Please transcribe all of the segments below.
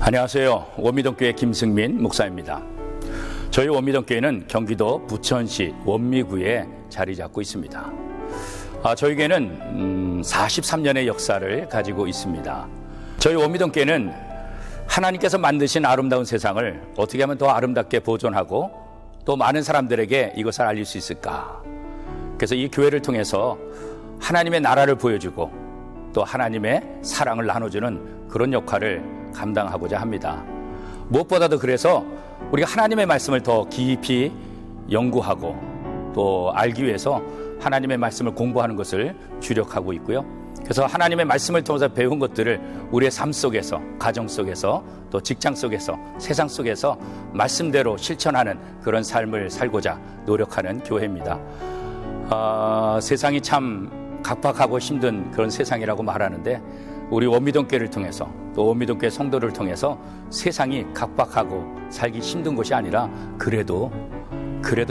안녕하세요. 원미동교회 김승민 목사입니다. 저희 원미동교회는 경기도 부천시 원미구에 자리 잡고 있습니다. 저희 교회는 43년의 역사를 가지고 있습니다. 저희 원미동교회는 하나님께서 만드신 아름다운 세상을 어떻게 하면 더 아름답게 보존하고 또 많은 사람들에게 이것을 알릴 수 있을까? 그래서 이 교회를 통해서 하나님의 나라를 보여주고 또 하나님의 사랑을 나눠주는 그런 역할을 감당하고자 합니다. 무엇보다도 그래서 우리가 하나님의 말씀을 더 깊이 연구하고 또 알기 위해서 하나님의 말씀을 공부하는 것을 주력하고 있고요. 그래서 하나님의 말씀을 통해서 배운 것들을 우리의 삶 속에서, 가정 속에서, 또 직장 속에서, 세상 속에서 말씀대로 실천하는 그런 삶을 살고자 노력하는 교회입니다. 세상이 참 각박하고 힘든 그런 세상이라고 말하는데 우리 원미동교회를 통해서 또 원미동교회 성도를 통해서 세상이 각박하고 살기 힘든 것이 아니라 그래도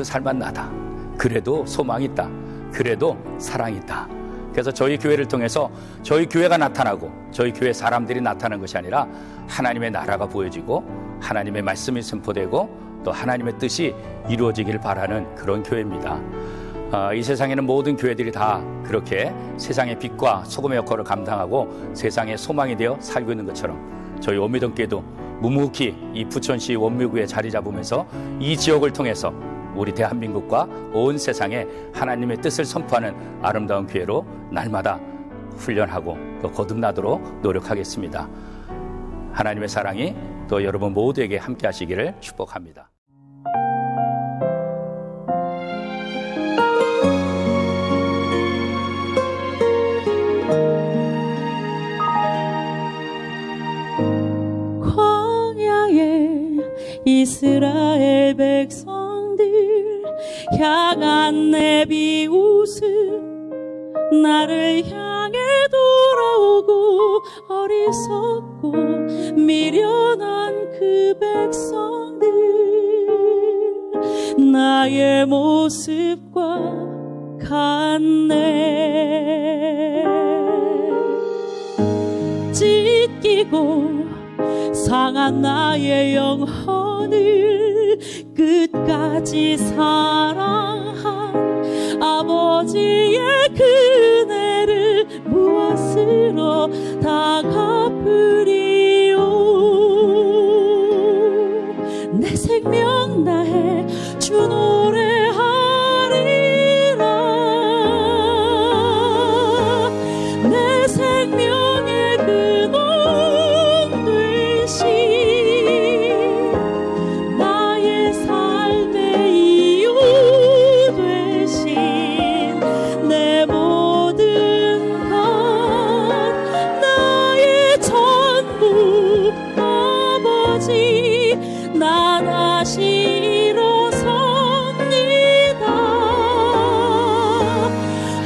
살만나다, 그래도 소망이 있다, 그래도 사랑이 있다. 그래서 저희 교회를 통해서 저희 교회가 나타나고 저희 교회 사람들이 나타나는 것이 아니라 하나님의 나라가 보여지고 하나님의 말씀이 선포되고 또 하나님의 뜻이 이루어지길 바라는 그런 교회입니다. 이 세상에는 모든 교회들이 다 그렇게 세상의 빛과 소금의 역할을 감당하고 세상의 소망이 되어 살고 있는 것처럼 저희 원미동교회도 묵묵히 이 부천시 원미구에 자리 잡으면서 이 지역을 통해서 우리 대한민국과 온 세상에 하나님의 뜻을 선포하는 아름다운 교회로 날마다 훈련하고 또 거듭나도록 노력하겠습니다. 하나님의 사랑이 또 여러분 모두에게 함께 하시기를 축복합니다. 이스라엘 백성들 향한 내 비웃음 나를 향해 돌아오고 어리석고 미련한 그 백성들 나의 모습과 같네. 찢기고 상한 나의 영혼을 끝까지 사랑한 아버지의 그네를 무엇으로 다 갚으리요. 내 생명 다해 주 노래하리라. 내 생명의 근원 나의 삶의 이유 되신 내 모든 것 나의 전부 아버지 나 다시 일어섭니다.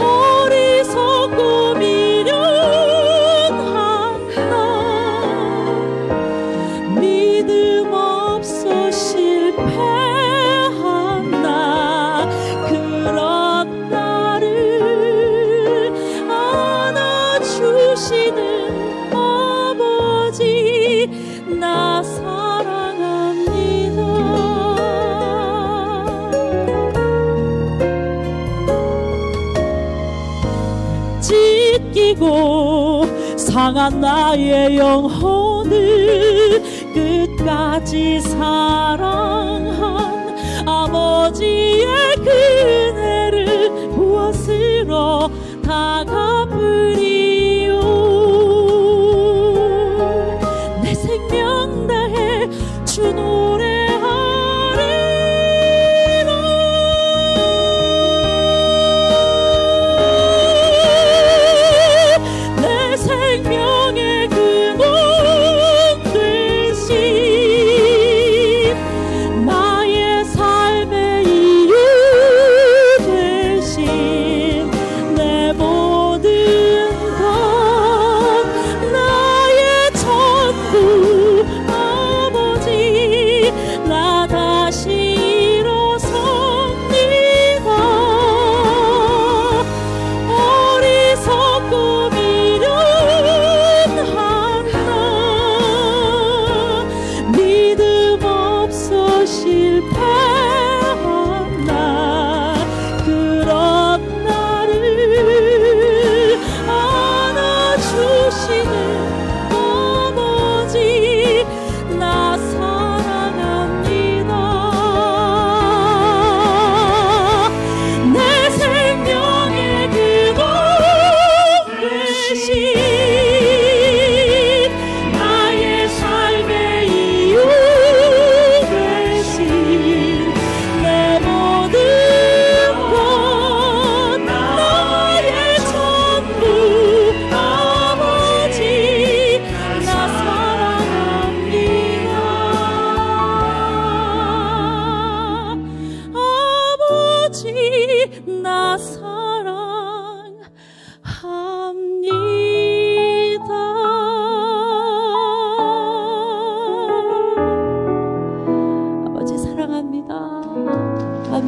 어리석고 미련한 믿음 없어 실패한 나 그런 나를 안아주시는 아버지 나 사랑합니다. 찢기고 상한 나의 영혼을 끝까지 사랑한 아버지의 그네를 무엇으로 다 갚으리요. 내 생명 다해 주 노래하리라. 내 생명의 근원 나의 삶의 이유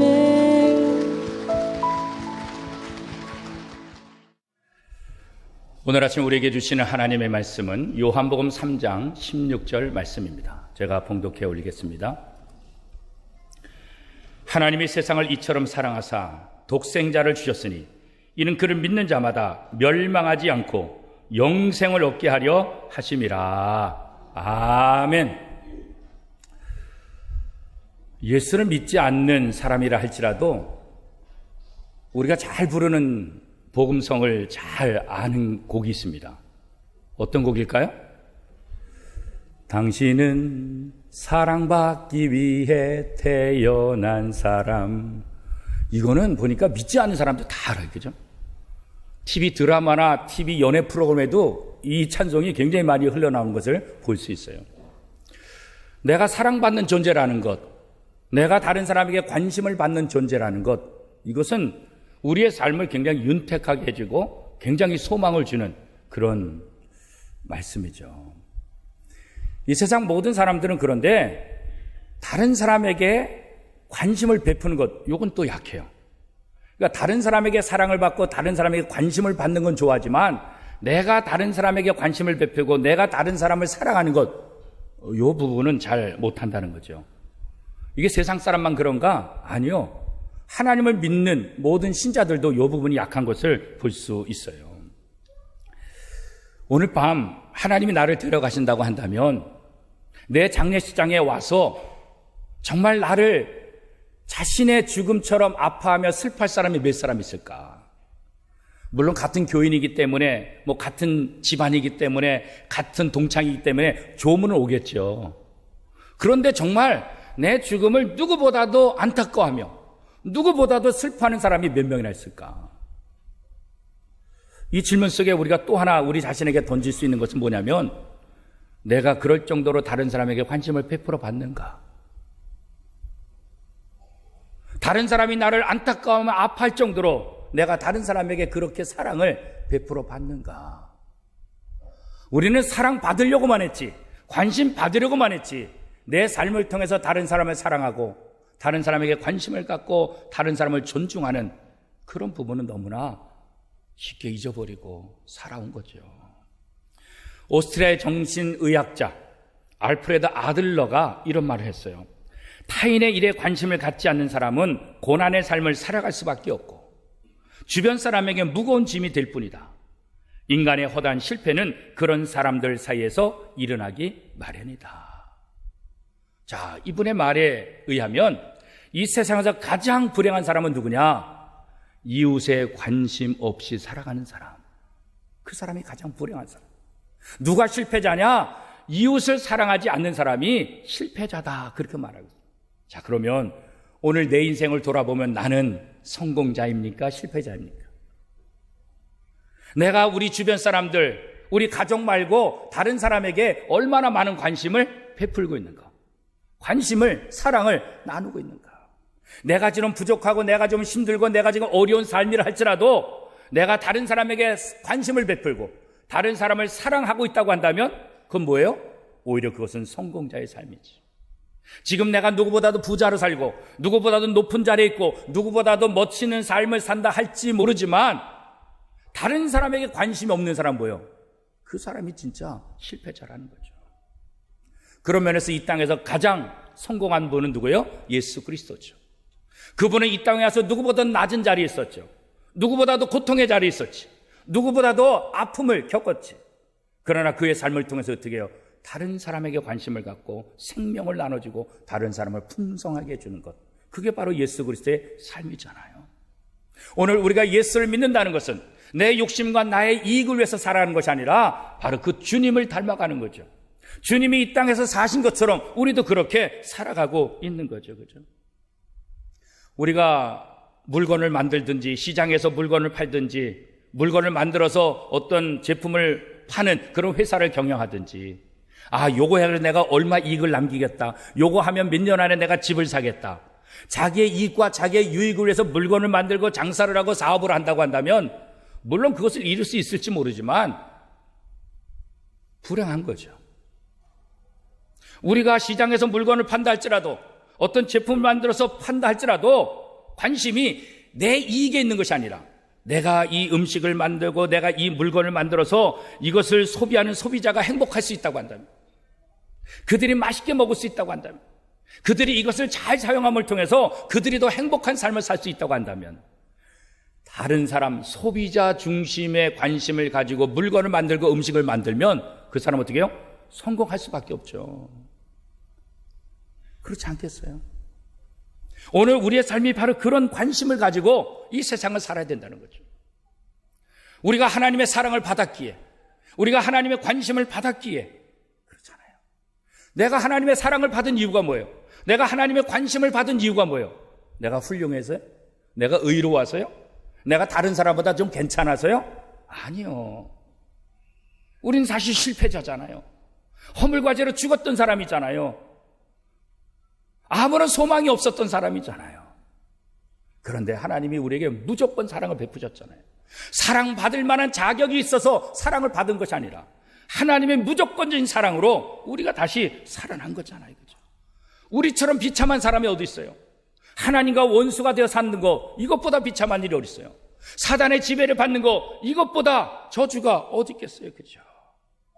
아멘. 오늘 아침 우리에게 주시는 하나님의 말씀은 요한복음 3장 16절 말씀입니다. 제가 봉독해 올리겠습니다. 하나님이 세상을 이처럼 사랑하사 독생자를 주셨으니 이는 그를 믿는 자마다 멸망하지 않고 영생을 얻게 하려 하심이라. 아멘. 예수를 믿지 않는 사람이라 할지라도 우리가 잘 부르는 복음성을 잘 아는 곡이 있습니다. 어떤 곡일까요? 당신은 사랑받기 위해 태어난 사람. 이거는 보니까 믿지 않는 사람도 다 알아요. 그죠? TV 드라마나 TV 연애 프로그램에도 이 찬송이 굉장히 많이 흘러나오는 것을 볼 수 있어요. 내가 사랑받는 존재라는 것, 내가 다른 사람에게 관심을 받는 존재라는 것, 이것은 우리의 삶을 굉장히 윤택하게 해주고 굉장히 소망을 주는 그런 말씀이죠. 이 세상 모든 사람들은 그런데 다른 사람에게 관심을 베푸는 것, 이건 또 약해요. 그러니까 다른 사람에게 사랑을 받고 다른 사람에게 관심을 받는 건 좋아하지만 내가 다른 사람에게 관심을 베푸고 내가 다른 사람을 사랑하는 것, 이 부분은 잘 못한다는 거죠. 이게 세상 사람만 그런가? 아니요. 하나님을 믿는 모든 신자들도 이 부분이 약한 것을 볼 수 있어요. 오늘 밤 하나님이 나를 데려가신다고 한다면 내 장례식장에 와서 정말 나를 자신의 죽음처럼 아파하며 슬퍼할 사람이 몇 사람 있을까? 물론 같은 교인이기 때문에 같은 집안이기 때문에 같은 동창이기 때문에 조문은 오겠죠. 그런데 정말 내 죽음을 누구보다도 안타까워하며 누구보다도 슬퍼하는 사람이 몇 명이나 있을까? 이 질문 속에 우리가 또 하나 우리 자신에게 던질 수 있는 것은 뭐냐면 내가 그럴 정도로 다른 사람에게 관심을 베풀어 받는가? 다른 사람이 나를 안타까워하며 아파할 정도로 내가 다른 사람에게 그렇게 사랑을 베풀어 받는가? 우리는 사랑받으려고만 했지, 관심 받으려고만 했지, 내 삶을 통해서 다른 사람을 사랑하고 다른 사람에게 관심을 갖고 다른 사람을 존중하는 그런 부분은 너무나 쉽게 잊어버리고 살아온 거죠. 오스트리아의 정신의학자 알프레드 아들러가 이런 말을 했어요. 타인의 일에 관심을 갖지 않는 사람은 고난의 삶을 살아갈 수밖에 없고 주변 사람에게 무거운 짐이 될 뿐이다. 인간의 허다한 실패는 그런 사람들 사이에서 일어나기 마련이다. 자, 이분의 말에 의하면 이 세상에서 가장 불행한 사람은 누구냐? 이웃에 관심 없이 살아가는 사람. 그 사람이 가장 불행한 사람. 누가 실패자냐? 이웃을 사랑하지 않는 사람이 실패자다. 그렇게 말하고 있습니다. 자, 그러면 오늘 내 인생을 돌아보면 나는 성공자입니까? 실패자입니까? 내가 우리 주변 사람들, 우리 가족 말고 다른 사람에게 얼마나 많은 관심을 베풀고 있는가? 관심을, 사랑을 나누고 있는가? 내가 지금 부족하고 내가 좀 힘들고 내가 지금 어려운 삶이라 할지라도 내가 다른 사람에게 관심을 베풀고 다른 사람을 사랑하고 있다고 한다면 그건 뭐예요? 오히려 그것은 성공자의 삶이지. 지금 내가 누구보다도 부자로 살고 누구보다도 높은 자리에 있고 누구보다도 멋지는 삶을 산다 할지 모르지만 다른 사람에게 관심이 없는 사람 뭐예요? 그 사람이 진짜 실패자라는 거죠. 그런 면에서 이 땅에서 가장 성공한 분은 누구예요? 예수 그리스도죠. 그분은 이 땅에 와서 누구보다 낮은 자리에 있었죠. 누구보다도 고통의 자리에 있었지. 누구보다도 아픔을 겪었지. 그러나 그의 삶을 통해서 어떻게 해요? 다른 사람에게 관심을 갖고 생명을 나눠주고 다른 사람을 풍성하게 해주는 것. 그게 바로 예수 그리스도의 삶이잖아요. 오늘 우리가 예수를 믿는다는 것은 내 욕심과 나의 이익을 위해서 살아가는 것이 아니라 바로 그 주님을 닮아가는 거죠. 주님이 이 땅에서 사신 것처럼 우리도 그렇게 살아가고 있는 거죠. 그죠? 우리가 물건을 만들든지 시장에서 물건을 팔든지 물건을 만들어서 어떤 제품을 파는 그런 회사를 경영하든지 요거 해서 내가 얼마 이익을 남기겠다. 요거 하면 몇 년 안에 내가 집을 사겠다. 자기의 이익과 자기의 유익을 위해서 물건을 만들고 장사를 하고 사업을 한다고 한다면 물론 그것을 이룰 수 있을지 모르지만 불행한 거죠. 우리가 시장에서 물건을 판다 할지라도 어떤 제품을 만들어서 판다 할지라도 관심이 내 이익에 있는 것이 아니라 내가 이 음식을 만들고 내가 이 물건을 만들어서 이것을 소비하는 소비자가 행복할 수 있다고 한다면, 그들이 맛있게 먹을 수 있다고 한다면, 그들이 이것을 잘 사용함을 통해서 그들이 더 행복한 삶을 살 수 있다고 한다면, 다른 사람 소비자 중심의 관심을 가지고 물건을 만들고 음식을 만들면 그 사람 어떻게 해요? 성공할 수밖에 없죠. 그렇지 않겠어요? 오늘 우리의 삶이 바로 그런 관심을 가지고 이 세상을 살아야 된다는 거죠. 우리가 하나님의 사랑을 받았기에, 우리가 하나님의 관심을 받았기에 그렇잖아요. 내가 하나님의 사랑을 받은 이유가 뭐예요? 내가 하나님의 관심을 받은 이유가 뭐예요? 내가 훌륭해서요? 내가 의로워서요? 내가 다른 사람보다 좀 괜찮아서요? 아니요. 우린 사실 실패자잖아요. 허물과제로 죽었던 사람이잖아요. 아무런 소망이 없었던 사람이잖아요. 그런데 하나님이 우리에게 무조건 사랑을 베푸셨잖아요. 사랑받을 만한 자격이 있어서 사랑을 받은 것이 아니라 하나님의 무조건적인 사랑으로 우리가 다시 살아난 거잖아요. 그죠? 우리처럼 비참한 사람이 어디 있어요? 하나님과 원수가 되어 사는 거, 이것보다 비참한 일이 어디 있어요? 사단의 지배를 받는 거, 이것보다 저주가 어디 있겠어요? 그죠?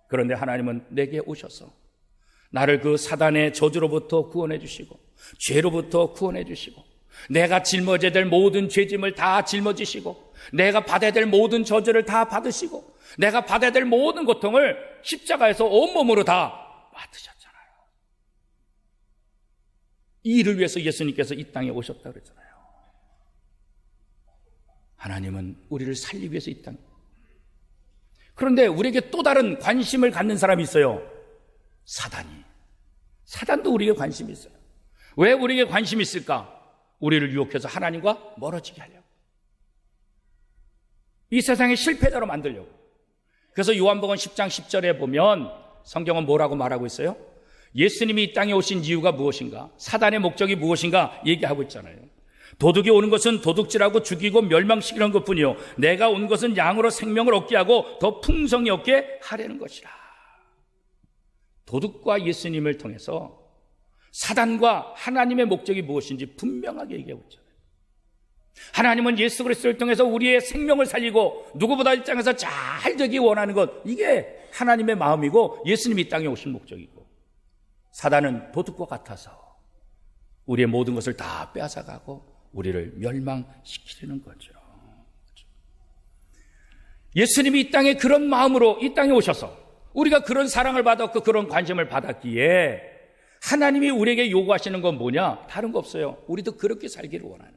그런데 하나님은 내게 오셔서 나를 그 사단의 저주로부터 구원해 주시고, 죄로부터 구원해 주시고, 내가 짊어져야 될 모든 죄짐을 다 짊어지시고, 내가 받아야 될 모든 저주를 다 받으시고, 내가 받아야 될 모든 고통을 십자가에서 온몸으로 다 받으셨잖아요. 이 일을 위해서 예수님께서 이 땅에 오셨다 그랬잖아요. 하나님은 우리를 살리기 위해서 이 땅에. 그런데 우리에게 또 다른 관심을 갖는 사람이 있어요. 사단도 우리에게 관심이 있어요. 왜 우리에게 관심이 있을까? 우리를 유혹해서 하나님과 멀어지게 하려고, 이 세상의 실패자로 만들려고. 그래서 요한복음 10장 10절에 보면 성경은 뭐라고 말하고 있어요? 예수님이 이 땅에 오신 이유가 무엇인가, 사단의 목적이 무엇인가 얘기하고 있잖아요. 도둑이 오는 것은 도둑질하고 죽이고 멸망시키는 것뿐이요, 내가 온 것은 양으로 생명을 얻게 하고 더 풍성히 얻게 하려는 것이라. 도둑과 예수님을 통해서 사단과 하나님의 목적이 무엇인지 분명하게 얘기하고 있잖아요. 하나님은 예수 그리스도를 통해서 우리의 생명을 살리고 누구보다 이 땅에서 잘 되기 원하는 것, 이게 하나님의 마음이고 예수님이 이 땅에 오신 목적이고, 사단은 도둑과 같아서 우리의 모든 것을 다 빼앗아가고 우리를 멸망시키려는 거죠. 예수님이 이 땅에 그런 마음으로 이 땅에 오셔서 우리가 그런 사랑을 받았고 그런 관심을 받았기에 하나님이 우리에게 요구하시는 건 뭐냐? 다른 거 없어요. 우리도 그렇게 살기를 원하는,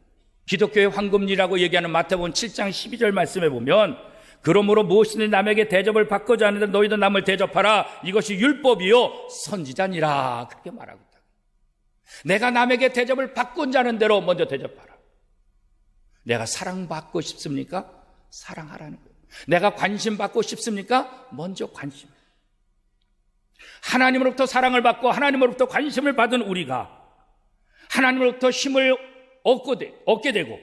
기독교의 황금리라고 얘기하는 마태복음 7장 12절 말씀에 보면, 그러므로 무엇이든 남에게 대접을 받고자 하는데 너희도 남을 대접하라, 이것이 율법이요 선지자니라, 그렇게 말하고 있다. 내가 남에게 대접을 받고자 하는 대로 먼저 대접하라. 내가 사랑받고 싶습니까? 사랑하라는 거예요. 내가 관심 받고 싶습니까? 먼저 관심. 하나님으로부터 사랑을 받고 하나님으로부터 관심을 받은 우리가 하나님으로부터 힘을 얻게 되고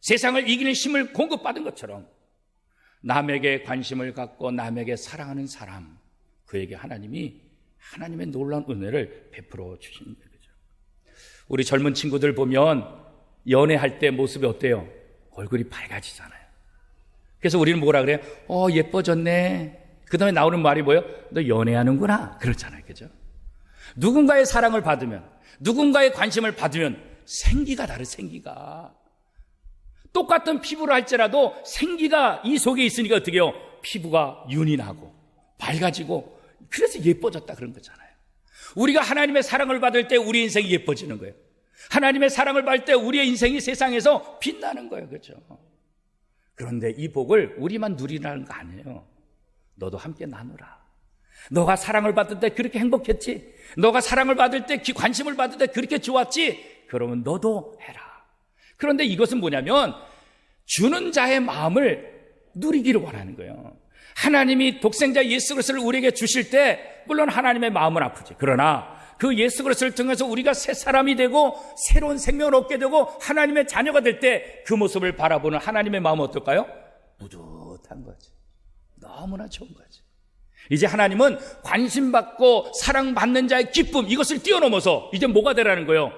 세상을 이기는 힘을 공급받은 것처럼 남에게 관심을 갖고 남에게 사랑하는 사람, 그에게 하나님이 하나님의 놀라운 은혜를 베풀어 주시는 거죠. 우리 젊은 친구들 보면 연애할 때 모습이 어때요? 얼굴이 밝아지잖아요. 그래서 우리는 뭐라 그래요? 예뻐졌네. 그 다음에 나오는 말이 뭐예요? 너 연애하는구나, 그렇잖아요. 그죠? 누군가의 사랑을 받으면, 누군가의 관심을 받으면 생기가 다르, 생기가. 똑같은 피부를 할지라도 생기가 이 속에 있으니까 어떻게 해요? 피부가 윤이 나고 밝아지고, 그래서 예뻐졌다 그런 거잖아요. 우리가 하나님의 사랑을 받을 때 우리 인생이 예뻐지는 거예요. 하나님의 사랑을 받을 때 우리의 인생이 세상에서 빛나는 거예요. 그렇죠? 그런데 이 복을 우리만 누리라는 거 아니에요. 너도 함께 나누라. 너가 사랑을 받을 때 그렇게 행복했지? 너가 사랑을 받을 때, 관심을 받을 때 그렇게 좋았지? 그러면 너도 해라. 그런데 이것은 뭐냐면 주는 자의 마음을 누리기를 원하는 거예요. 하나님이 독생자 예수 그리스도를 우리에게 주실 때 물론 하나님의 마음은 아프지. 그러나 그 예수 그리스도를 통해서 우리가 새 사람이 되고 새로운 생명을 얻게 되고 하나님의 자녀가 될 때 그 모습을 바라보는 하나님의 마음은 어떨까요? 뿌듯한 거지. 너무나 좋은 거지. 이제 하나님은 관심받고 사랑받는 자의 기쁨, 이것을 뛰어넘어서 이제 뭐가 되라는 거예요?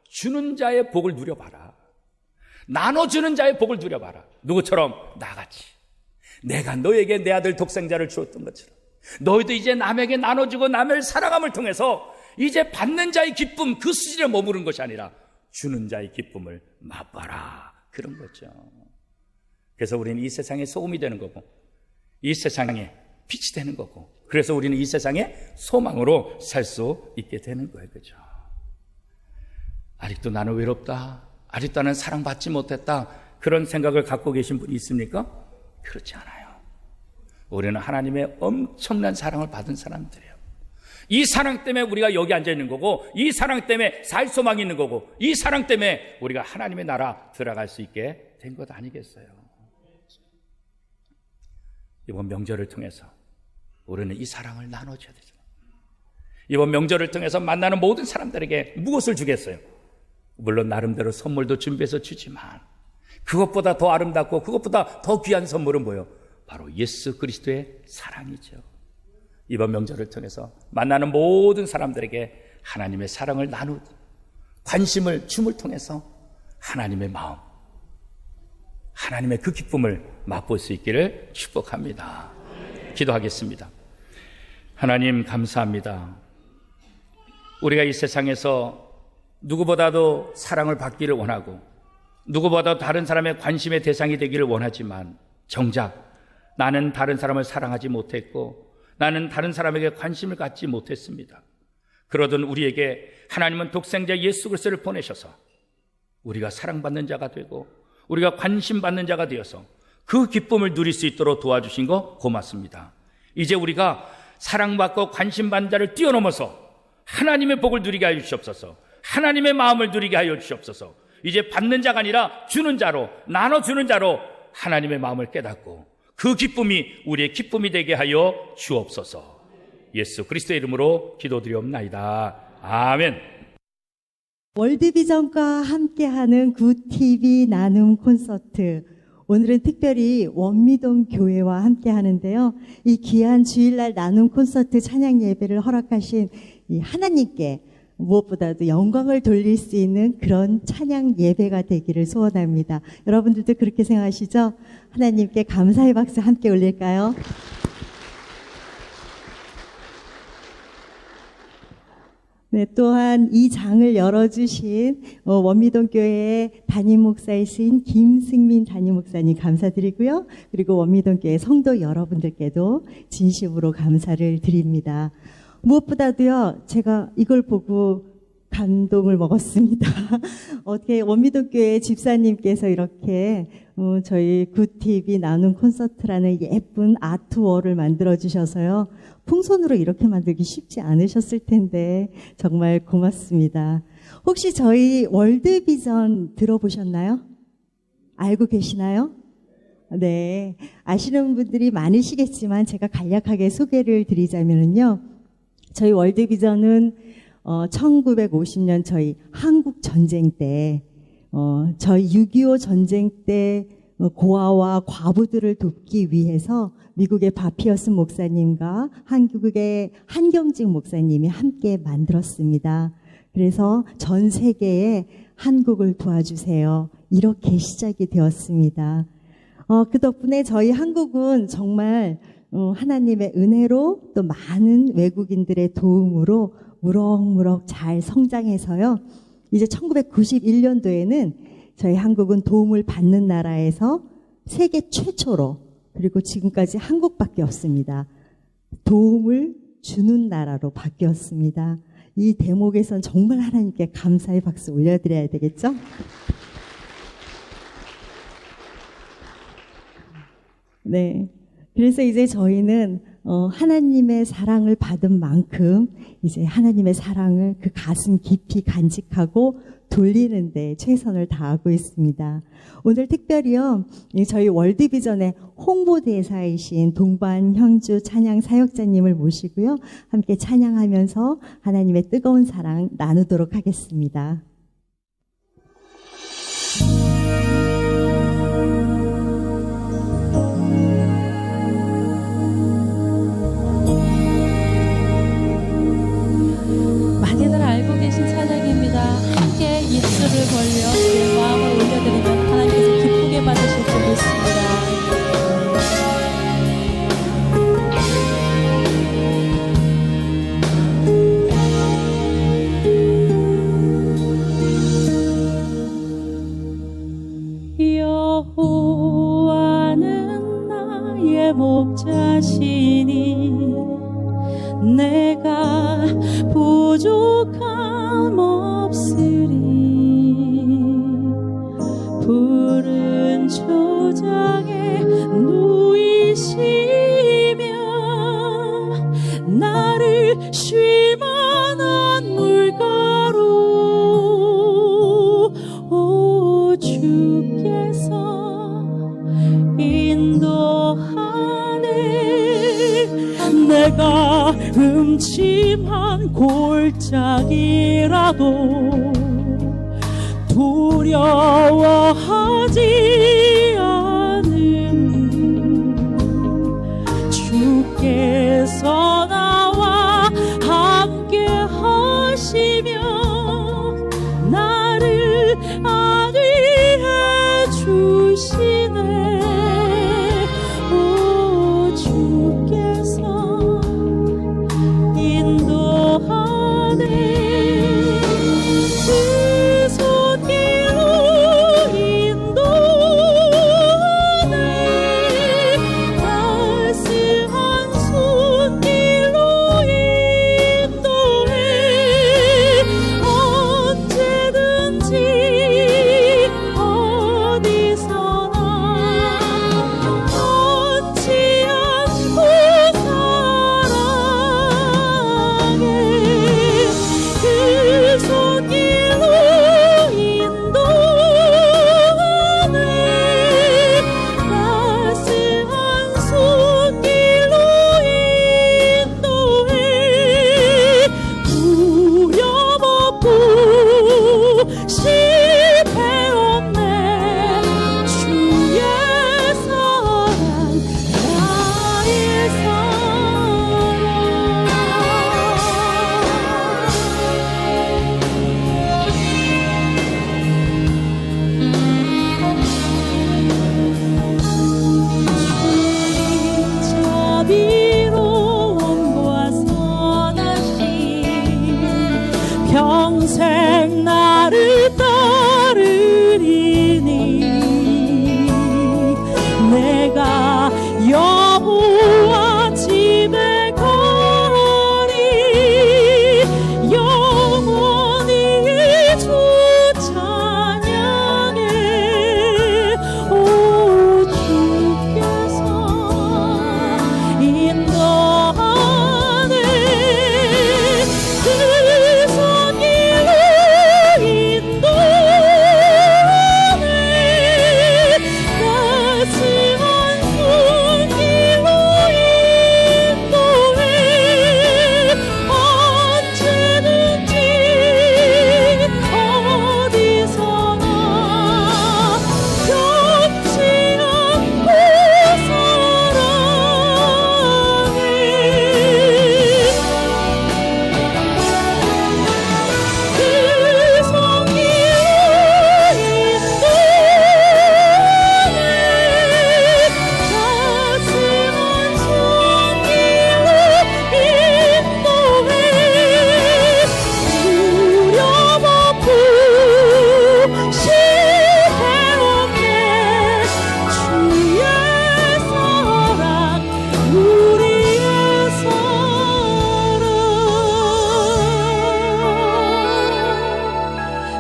주는 자의 복을 누려봐라. 나눠주는 자의 복을 누려봐라. 누구처럼? 나같이. 내가 너에게 내 아들 독생자를 주었던 것처럼 너희도 이제 남에게 나눠주고 남을 사랑함을 통해서 이제 받는 자의 기쁨, 그 수준에 머무른 것이 아니라 주는 자의 기쁨을 맛봐라, 그런 거죠. 그래서 우리는 이 세상의 소금이 되는 거고 이 세상에 빛이 되는 거고, 그래서 우리는 이 세상의 소망으로 살 수 있게 되는 거예요. 그죠? 아직도 나는 외롭다, 아직도 나는 사랑받지 못했다, 그런 생각을 갖고 계신 분이 있습니까? 그렇지 않아요. 우리는 하나님의 엄청난 사랑을 받은 사람들이에요. 이 사랑 때문에 우리가 여기 앉아 있는 거고, 이 사랑 때문에 살 소망이 있는 거고, 이 사랑 때문에 우리가 하나님의 나라 들어갈 수 있게 된 것 아니겠어요? 이번 명절을 통해서 우리는 이 사랑을 나눠줘야 되죠. 이번 명절을 통해서 만나는 모든 사람들에게 무엇을 주겠어요? 물론 나름대로 선물도 준비해서 주지만 그것보다 더 아름답고 그것보다 더 귀한 선물은 뭐예요? 바로 예수 그리스도의 사랑이죠. 이번 명절을 통해서 만나는 모든 사람들에게 하나님의 사랑을 나누고 관심을 줌을 통해서 하나님의 마음, 하나님의 그 기쁨을 맛볼 수 있기를 축복합니다. 기도하겠습니다. 하나님 감사합니다. 우리가 이 세상에서 누구보다도 사랑을 받기를 원하고 누구보다도 다른 사람의 관심의 대상이 되기를 원하지만 정작 나는 다른 사람을 사랑하지 못했고 나는 다른 사람에게 관심을 갖지 못했습니다. 그러던 우리에게 하나님은 독생자 예수 그리스도를 보내셔서 우리가 사랑받는 자가 되고 우리가 관심받는 자가 되어서 그 기쁨을 누릴 수 있도록 도와주신 거 고맙습니다. 이제 우리가 사랑받고 관심받는 자를 뛰어넘어서 하나님의 복을 누리게 하여 주시옵소서. 하나님의 마음을 누리게 하여 주시옵소서. 이제 받는 자가 아니라 주는 자로, 나눠주는 자로 하나님의 마음을 깨닫고 그 기쁨이 우리의 기쁨이 되게 하여 주옵소서. 예수 그리스도의 이름으로 기도드리옵나이다. 아멘. 월드비전과 함께하는 굿TV 나눔 콘서트, 오늘은 특별히 원미동 교회와 함께 하는데요. 이 귀한 주일날 나눔 콘서트 찬양 예배를 허락하신 이 하나님께 무엇보다도 영광을 돌릴 수 있는 그런 찬양 예배가 되기를 소원합니다. 여러분들도 그렇게 생각하시죠? 하나님께 감사의 박수 함께 올릴까요? 네, 또한 이 장을 열어주신 원미동 교회의 담임 목사이신 김승민 담임 목사님 감사드리고요. 그리고 원미동 교회 성도 여러분들께도 진심으로 감사를 드립니다. 무엇보다도요, 제가 이걸 보고 감동을 먹었습니다. 어떻게 원미동 교회 집사님께서 이렇게 저희 굿TV 나눔 콘서트라는 예쁜 아트월을 만들어 주셔서요. 풍선으로 이렇게 만들기 쉽지 않으셨을 텐데 정말 고맙습니다. 혹시 저희 월드비전 들어보셨나요? 알고 계시나요? 네, 아시는 분들이 많으시겠지만 제가 간략하게 소개를 드리자면요. 저희 월드비전은 1950년 저희 한국 전쟁 때 저희 6.25 전쟁 때 고아와 과부들을 돕기 위해서 미국의 바피어슨 목사님과 한국의 한경직 목사님이 함께 만들었습니다. 그래서 전 세계에 한국을 도와주세요. 이렇게 시작이 되었습니다. 그 덕분에 저희 한국은 정말 하나님의 은혜로 또 많은 외국인들의 도움으로 무럭무럭 잘 성장해서요. 이제 1991년도에는 저희 한국은 도움을 받는 나라에서 세계 최초로, 그리고 지금까지 한국밖에 없습니다, 도움을 주는 나라로 바뀌었습니다. 이 대목에선 정말 하나님께 감사의 박수 올려드려야 되겠죠? 네. 그래서 이제 저희는 하나님의 사랑을 받은 만큼 이제 하나님의 사랑을 그 가슴 깊이 간직하고 돌리는 데 최선을 다하고 있습니다. 오늘 특별히요, 저희 월드비전의 홍보대사이신 동반현주 찬양 사역자님을 모시고요, 함께 찬양하면서 하나님의 뜨거운 사랑 나누도록 하겠습니다. 많이들 알고 계신 찬양입니다. 함께 입술을 벌려 우리의 마음을 올려드리며 하나님 한 골짜기라도 두려워하지 않음. 주께서 나와 함께 하시며 나를 안위해 주시네. 오 주께서 인도하네. 그 손길로 인도하네. 따스한 손길로 인도해. 언제든지 어디서나 변치 않고 사랑해. 그 손길로 인도하네. 따스한 손길로 인도해. 두려움 없고 실패 없네. 주의 사랑 나의 자비로움과 선하심 평생 나를 따르리니 내가 여호와 집에 거하리. 영원히 주 찬양해. 오 주께서 인도하네. 그 손길로 인도하네. 따스한 손길로 인도해. 언제든지 어디서나 변치 않고 사랑해. 그 손길로 인도하네. 따스한 손길로 인도해. 두려움 없고 실패 없네. 주의 사랑 우리의 사랑.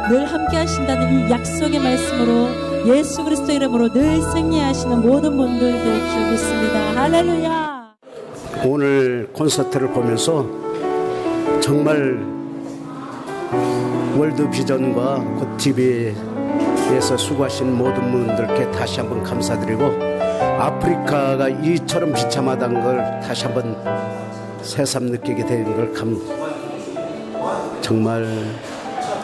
늘 함께 하신다는 이 약속의 말씀으로 예수 그리스도 이름으로 늘 승리하시는 모든 분들 될 줄 믿습니다. 할렐루야. 오늘 콘서트를 보면서 정말 월드비전과 굿TV에서 수고하신 모든 분들께 다시 한번 감사드리고 아프리카가 이처럼 비참하다는 걸 다시 한번 새삼 느끼게 된 걸 정말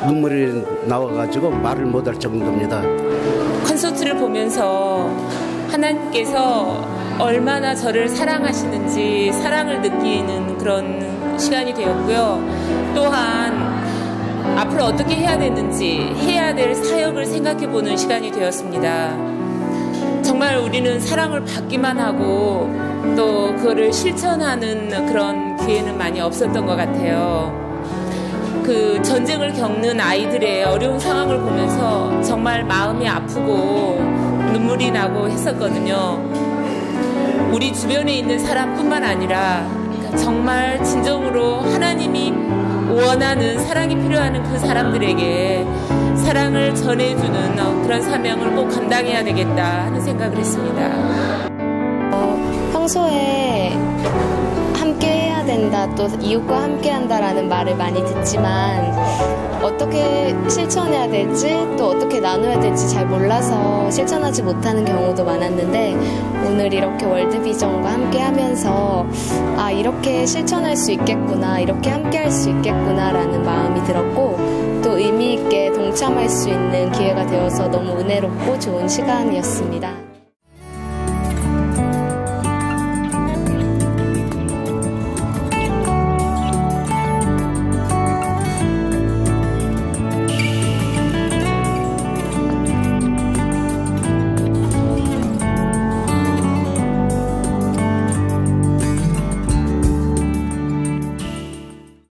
눈물이 나와가지고 말을 못할 정도입니다. 콘서트를 보면서 하나님께서 얼마나 저를 사랑하시는지 사랑을 느끼는 그런 시간이 되었고요. 또한 앞으로 어떻게 해야 되는지 해야 될 사역을 생각해보는 시간이 되었습니다. 정말 우리는 사랑을 받기만 하고 또 그거를 실천하는 그런 기회는 많이 없었던 것 같아요. 그 전쟁을 겪는 아이들의 어려운 상황을 보면서 정말 마음이 아프고 눈물이 나고 했었거든요. 우리 주변에 있는 사람뿐만 아니라 정말 진정으로 하나님이 원하는 사랑이 필요한 그 사람들에게 사랑을 전해주는 그런 사명을 꼭 감당해야 되겠다 하는 생각을 했습니다. 평소에 함께 해야 된다, 또 이웃과 함께 한다라는 말을 많이 듣지만 어떻게 어떻게 실천해야 될지 또 어떻게 나눠야 될지 잘 몰라서 실천하지 못하는 경우도 많았는데 오늘 이렇게 월드비전과 함께 하면서 아, 이렇게 실천할 수 있겠구나, 이렇게 함께 할 수 있겠구나라는 마음이 들었고 또 의미 있게 동참할 수 있는 기회가 되어서 너무 은혜롭고 좋은 시간이었습니다.